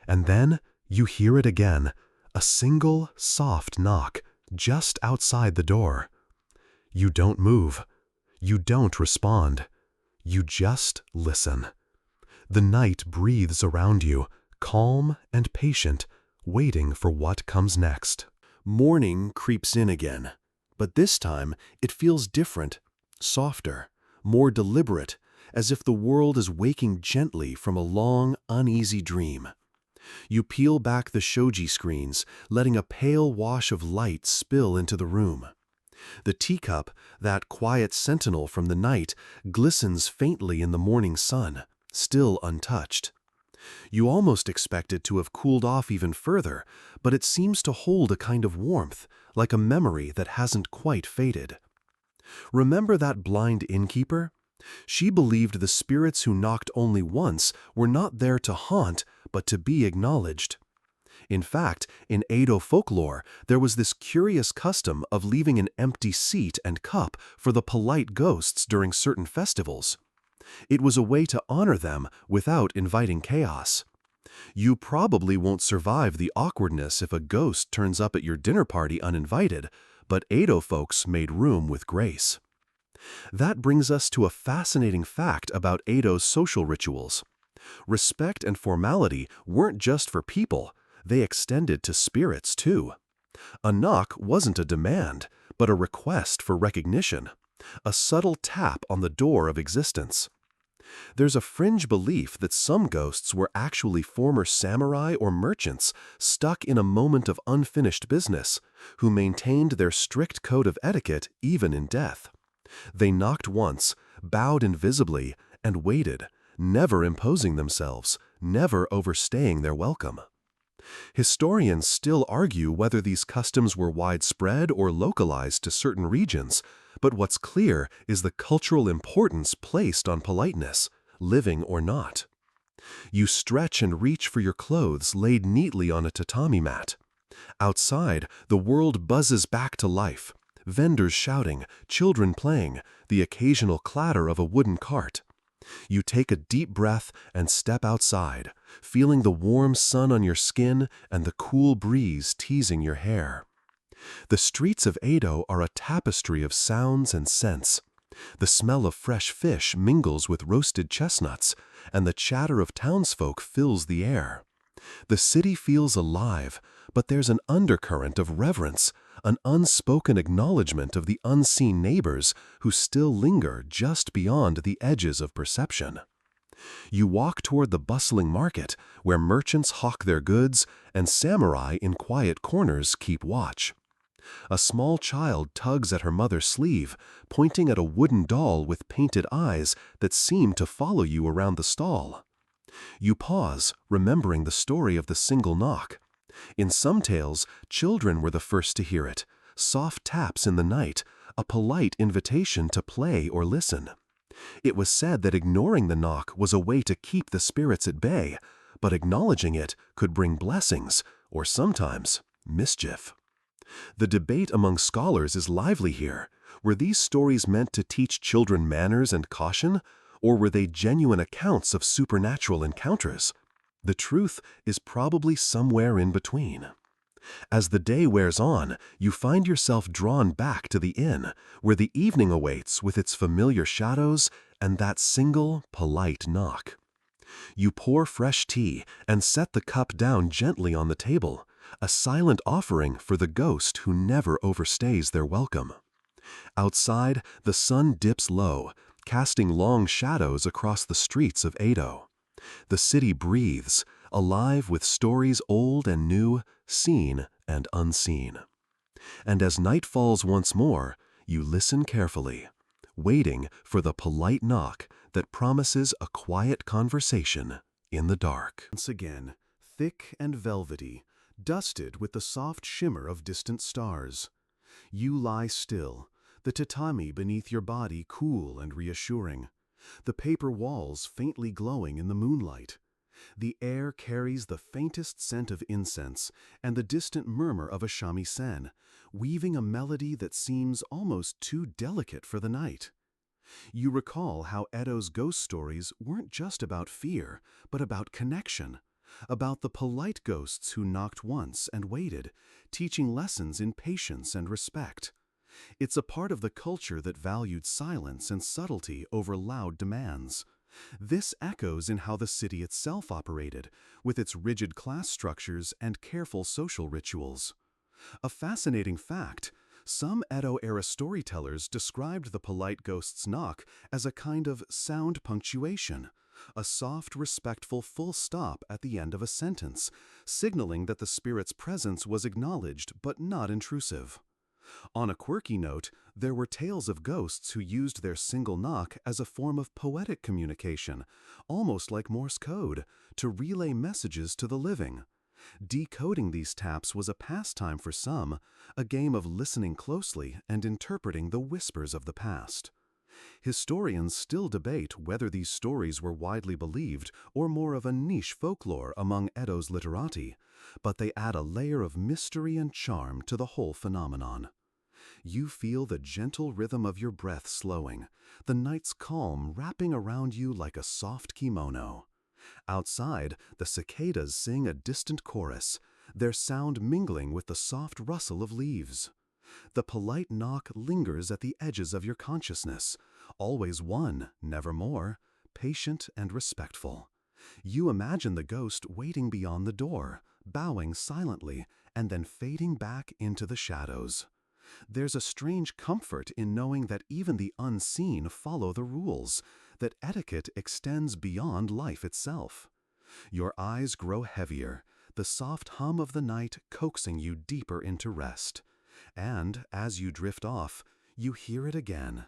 And then you hear it again, a single, soft knock, just outside the door. You don't move. You don't respond. You just listen. The night breathes around you, calm and patient, waiting for what comes next. Morning creeps in again, but this time it feels different, softer, more deliberate, as if the world is waking gently from a long, uneasy dream. You peel back the shoji screens, letting a pale wash of light spill into the room. The teacup, that quiet sentinel from the night, glistens faintly in the morning sun, still untouched. You almost expect it to have cooled off even further, but it seems to hold a kind of warmth, like a memory that hasn't quite faded. Remember that blind innkeeper? She believed the spirits who knocked only once were not there to haunt, but to be acknowledged. In fact, in Edo folklore, there was this curious custom of leaving an empty seat and cup for the polite ghosts during certain festivals. It was a way to honor them without inviting chaos. You probably won't survive the awkwardness if a ghost turns up at your dinner party uninvited, but Edo folks made room with grace. That brings us to a fascinating fact about Edo's social rituals. Respect and formality weren't just for people, they extended to spirits too. A knock wasn't a demand, but a request for recognition, a subtle tap on the door of existence. There's a fringe belief that some ghosts were actually former samurai or merchants stuck in a moment of unfinished business, who maintained their strict code of etiquette even in death. They knocked once, bowed invisibly, and waited, never imposing themselves, never overstaying their welcome. Historians still argue whether these customs were widespread or localized to certain regions, but what's clear is the cultural importance placed on politeness, living or not. You stretch and reach for your clothes laid neatly on a tatami mat. Outside, the world buzzes back to life. Vendors shouting, children playing, the occasional clatter of a wooden cart. You take a deep breath and step outside, feeling the warm sun on your skin and the cool breeze teasing your hair. The streets of Edo are a tapestry of sounds and scents. The smell of fresh fish mingles with roasted chestnuts, and the chatter of townsfolk fills the air. The city feels alive, but there's an undercurrent of reverence, an unspoken acknowledgement of the unseen neighbors who still linger just beyond the edges of perception. You walk toward the bustling market, where merchants hawk their goods and samurai in quiet corners keep watch. A small child tugs at her mother's sleeve, pointing at a wooden doll with painted eyes that seem to follow you around the stall. You pause, remembering the story of the single knock. In some tales, children were the first to hear it, soft taps in the night, a polite invitation to play or listen. It was said that ignoring the knock was a way to keep the spirits at bay, but acknowledging it could bring blessings, or sometimes mischief. The debate among scholars is lively here. Were these stories meant to teach children manners and caution, or were they genuine accounts of supernatural encounters? The truth is probably somewhere in between. As the day wears on, you find yourself drawn back to the inn, where the evening awaits with its familiar shadows and that single, polite knock. You pour fresh tea and set the cup down gently on the table, a silent offering for the ghost who never overstays their welcome. Outside, the sun dips low, casting long shadows across the streets of Edo. The city breathes, alive with stories old and new, seen and unseen. And as night falls once more, you listen carefully, waiting for the polite knock that promises a quiet conversation in the dark. Once again, thick and velvety, dusted with the soft shimmer of distant stars. You lie still, the tatami beneath your body cool and reassuring, the paper walls faintly glowing in the moonlight. The air carries the faintest scent of incense and the distant murmur of a shamisen, weaving a melody that seems almost too delicate for the night. You recall how Edo's ghost stories weren't just about fear, but about connection, about the polite ghosts who knocked once and waited, teaching lessons in patience and respect. It's a part of the culture that valued silence and subtlety over loud demands. This echoes in how the city itself operated, with its rigid class structures and careful social rituals. A fascinating fact, some Edo-era storytellers described the polite ghost's knock as a kind of sound punctuation, a soft, respectful full stop at the end of a sentence, signaling that the spirit's presence was acknowledged but not intrusive. On a quirky note, there were tales of ghosts who used their single knock as a form of poetic communication, almost like Morse code, to relay messages to the living. Decoding these taps was a pastime for some, a game of listening closely and interpreting the whispers of the past. Historians still debate whether these stories were widely believed or more of a niche folklore among Edo's literati, but they add a layer of mystery and charm to the whole phenomenon. You feel the gentle rhythm of your breath slowing, the night's calm wrapping around you like a soft kimono. Outside, the cicadas sing a distant chorus, their sound mingling with the soft rustle of leaves. The polite knock lingers at the edges of your consciousness, always one, never more, patient and respectful. You imagine the ghost waiting beyond the door, bowing silently, and then fading back into the shadows. There's a strange comfort in knowing that even the unseen follow the rules, that etiquette extends beyond life itself. Your eyes grow heavier, the soft hum of the night coaxing you deeper into rest. And as you drift off, you hear it again,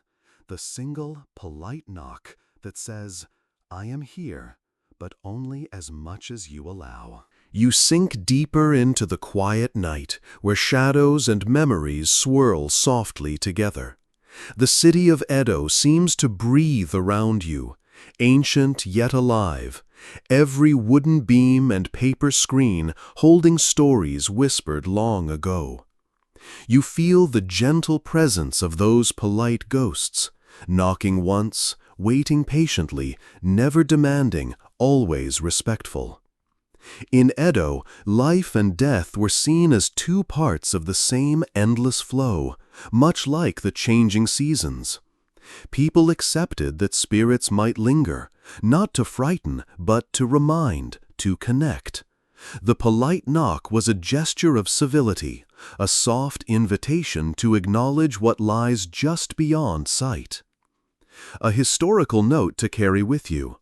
the single, polite knock that says, "I am here, but only as much as you allow." You sink deeper into the quiet night, where shadows and memories swirl softly together. The city of Edo seems to breathe around you, ancient yet alive, every wooden beam and paper screen holding stories whispered long ago. You feel the gentle presence of those polite ghosts, knocking once, waiting patiently, never demanding, always respectful. In Edo, life and death were seen as two parts of the same endless flow, much like the changing seasons. People accepted that spirits might linger, not to frighten, but to remind, to connect. The polite knock was a gesture of civility, a soft invitation to acknowledge what lies just beyond sight. A historical note to carry with you.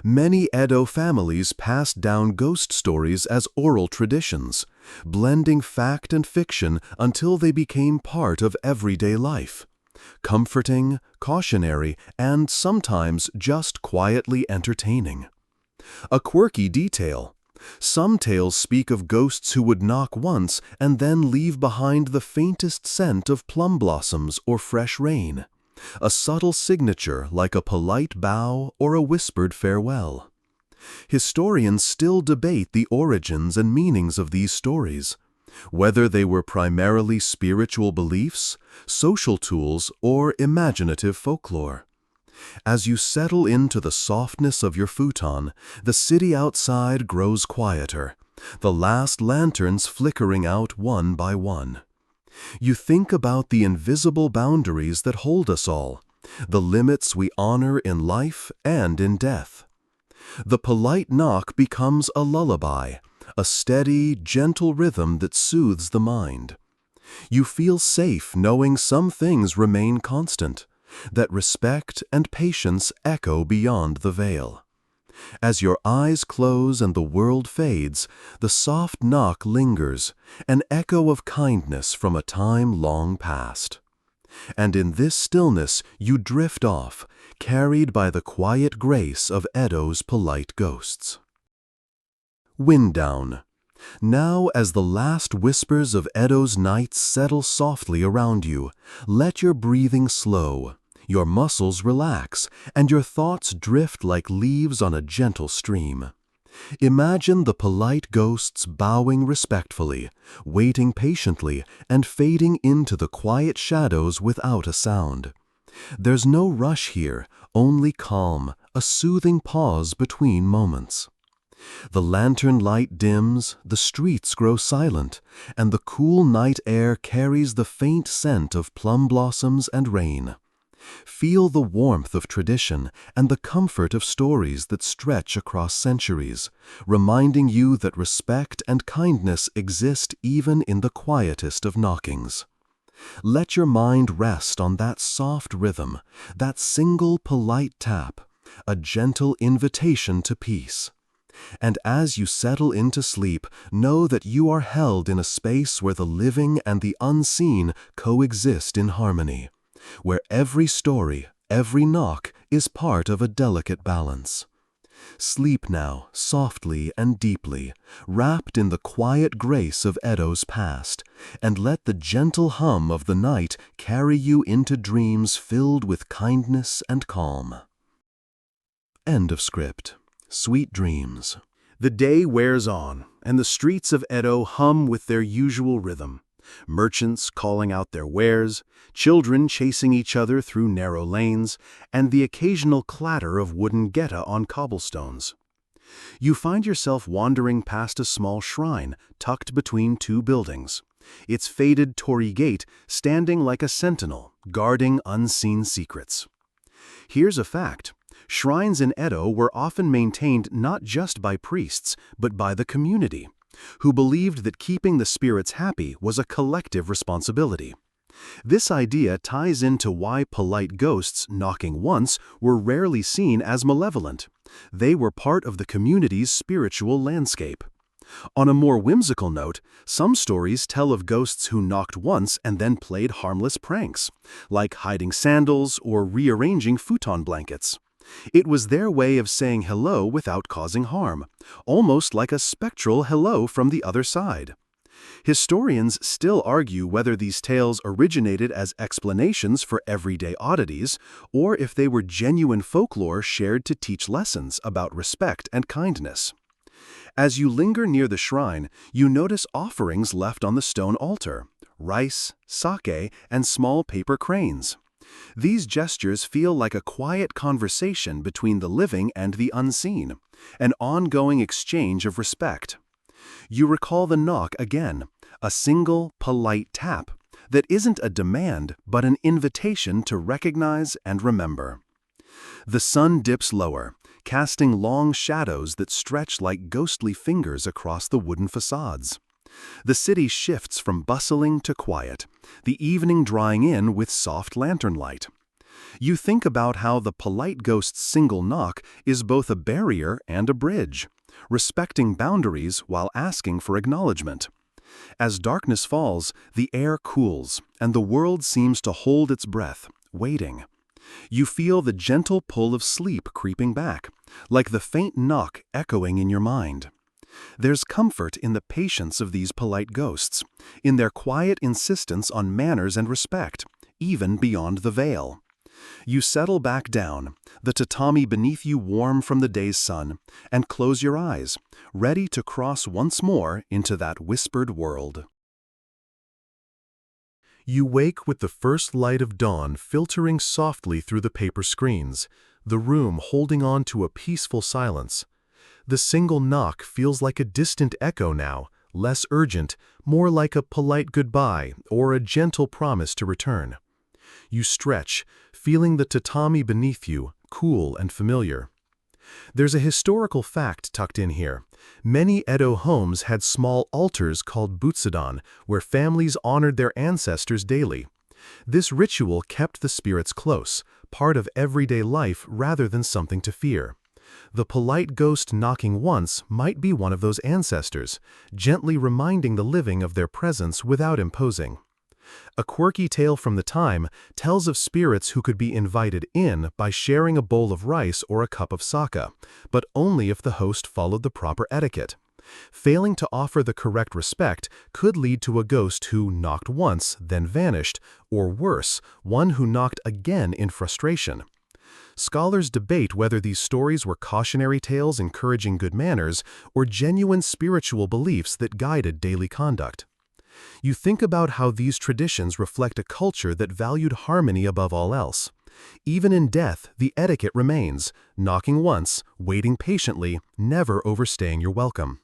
Many Edo families passed down ghost stories as oral traditions, blending fact and fiction until they became part of everyday life. Comforting, cautionary, and sometimes just quietly entertaining. A quirky detail. Some tales speak of ghosts who would knock once and then leave behind the faintest scent of plum blossoms or fresh rain. A subtle signature like a polite bow or a whispered farewell. Historians still debate the origins and meanings of these stories, whether they were primarily spiritual beliefs, social tools, or imaginative folklore. As you settle into the softness of your futon, the city outside grows quieter, the last lanterns flickering out one by one. You think about the invisible boundaries that hold us all, the limits we honor in life and in death. The polite knock becomes a lullaby, a steady, gentle rhythm that soothes the mind. You feel safe knowing some things remain constant, that respect and patience echo beyond the veil. As your eyes close and the world fades, the soft knock lingers, an echo of kindness from a time long past. And in this stillness you drift off, carried by the quiet grace of Edo's polite ghosts. Wind down. Now as the last whispers of Edo's night settle softly around you, let your breathing slow, your muscles relax, and your thoughts drift like leaves on a gentle stream. Imagine the polite ghosts bowing respectfully, waiting patiently, and fading into the quiet shadows without a sound. There's no rush here, only calm, a soothing pause between moments. The lantern light dims, the streets grow silent, and the cool night air carries the faint scent of plum blossoms and rain. Feel the warmth of tradition and the comfort of stories that stretch across centuries, reminding you that respect and kindness exist even in the quietest of knockings. Let your mind rest on that soft rhythm, that single polite tap, a gentle invitation to peace. And as you settle into sleep, know that you are held in a space where the living and the unseen coexist in harmony, where every story, every knock is part of a delicate balance. Sleep now, softly and deeply, wrapped in the quiet grace of Edo's past, and let the gentle hum of the night carry you into dreams filled with kindness and calm. End of script. Sweet dreams. The day wears on, and the streets of Edo hum with their usual rhythm. Merchants calling out their wares, children chasing each other through narrow lanes, and the occasional clatter of wooden geta on cobblestones. You find yourself wandering past a small shrine tucked between two buildings, its faded torii gate standing like a sentinel, guarding unseen secrets. Here's a fact. Shrines in Edo were often maintained not just by priests, but by the community, who believed that keeping the spirits happy was a collective responsibility. This idea ties into why polite ghosts knocking once were rarely seen as malevolent. They were part of the community's spiritual landscape. On a more whimsical note, some stories tell of ghosts who knocked once and then played harmless pranks, like hiding sandals or rearranging futon blankets. It was their way of saying hello without causing harm, almost like a spectral hello from the other side. Historians still argue whether these tales originated as explanations for everyday oddities, or if they were genuine folklore shared to teach lessons about respect and kindness. As you linger near the shrine, you notice offerings left on the stone altar: rice, sake, and small paper cranes. These gestures feel like a quiet conversation between the living and the unseen, an ongoing exchange of respect. You recall the knock again, a single, polite tap that isn't a demand but an invitation to recognize and remember. The sun dips lower, casting long shadows that stretch like ghostly fingers across the wooden facades. The city shifts from bustling to quiet, the evening drawing in with soft lantern light. You think about how the polite ghost's single knock is both a barrier and a bridge, respecting boundaries while asking for acknowledgement. As darkness falls, the air cools, and the world seems to hold its breath, waiting. You feel the gentle pull of sleep creeping back, like the faint knock echoing in your mind. There's comfort in the patience of these polite ghosts, in their quiet insistence on manners and respect, even beyond the veil. You settle back down, the tatami beneath you warm from the day's sun, and close your eyes, ready to cross once more into that whispered world. You wake with the first light of dawn filtering softly through the paper screens, the room holding on to a peaceful silence. The single knock feels like a distant echo now, less urgent, more like a polite goodbye or a gentle promise to return. You stretch, feeling the tatami beneath you, cool and familiar. There's a historical fact tucked in here. Many Edo homes had small altars called butsudan, where families honored their ancestors daily. This ritual kept the spirits close, part of everyday life rather than something to fear. The polite ghost knocking once might be one of those ancestors, gently reminding the living of their presence without imposing. A quirky tale from the time tells of spirits who could be invited in by sharing a bowl of rice or a cup of sake, but only if the host followed the proper etiquette. Failing to offer the correct respect could lead to a ghost who knocked once, then vanished, or worse, one who knocked again in frustration. Scholars debate whether these stories were cautionary tales encouraging good manners or genuine spiritual beliefs that guided daily conduct. You think about how these traditions reflect a culture that valued harmony above all else. Even in death, the etiquette remains: knocking once, waiting patiently, never overstaying your welcome.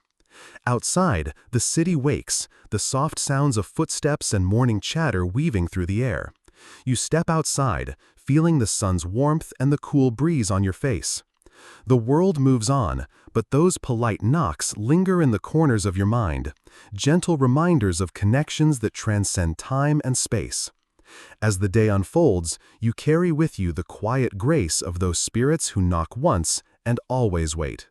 Outside, the city wakes, the soft sounds of footsteps and morning chatter weaving through the air. You step outside, feeling the sun's warmth and the cool breeze on your face. The world moves on, but those polite knocks linger in the corners of your mind, gentle reminders of connections that transcend time and space. As the day unfolds, you carry with you the quiet grace of those spirits who knock once and always wait.